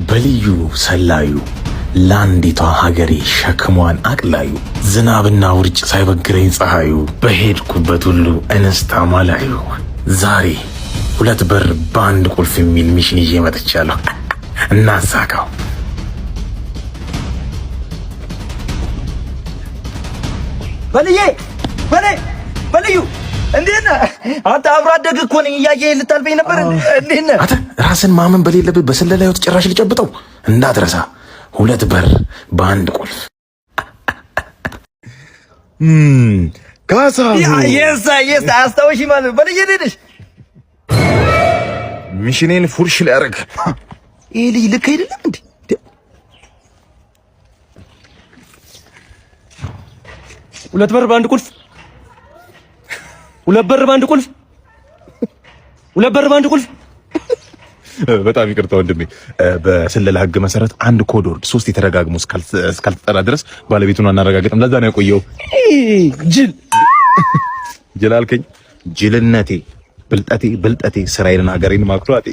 በልዩ ሰላዩ ለአንዲቷ ሀገሬ ሸክሟን አቅላዩ ዝናብና ውርጭ ሳይበግረኝ ፀሐዩ በሄድኩበት ሁሉ እንስት አማላዩ ዛሬ ሁለት በር በአንድ ቁልፍ የሚል ሚሽን ይዤ መጥቻለሁ። እናሳካው። በልዩ እንዴት ነህ? አንተ አብሮ አደግ እኮ ነኝ። እያየህ ልታልፈኝ ነበር። እንዴት ነህ? አንተ ራስን ማመን በሌለብህ በስለላ ህይወት ጭራሽ ልጨብጠው እንዳትረሳ። ሁለት በር በአንድ ቁልፍ። ካሳሁ የስ አስታውሺ ማለት በልዬ ነሽ። ሚሽኔን ፉርሽ ሊያደርግ ይሄ ልጅ ልክ አይደለም እንዴ? ሁለት በር በአንድ ቁልፍ። ሁለት በር በአንድ ቁልፍ። ሁለት በር በአንድ ቁልፍ። በጣም ይቅርታ ወንድሜ፣ በስለላ ህግ መሰረት አንድ ኮድ ወርድ 3 የተደጋግሞ እስካልተጠራ ድረስ ባለቤቱን አናረጋግጥም። ለዛ ነው የቆየው። ጅል አልከኝ? ጅልነቴ ብልጠቴ ስራዬን ሀገሬን ማክሯቴ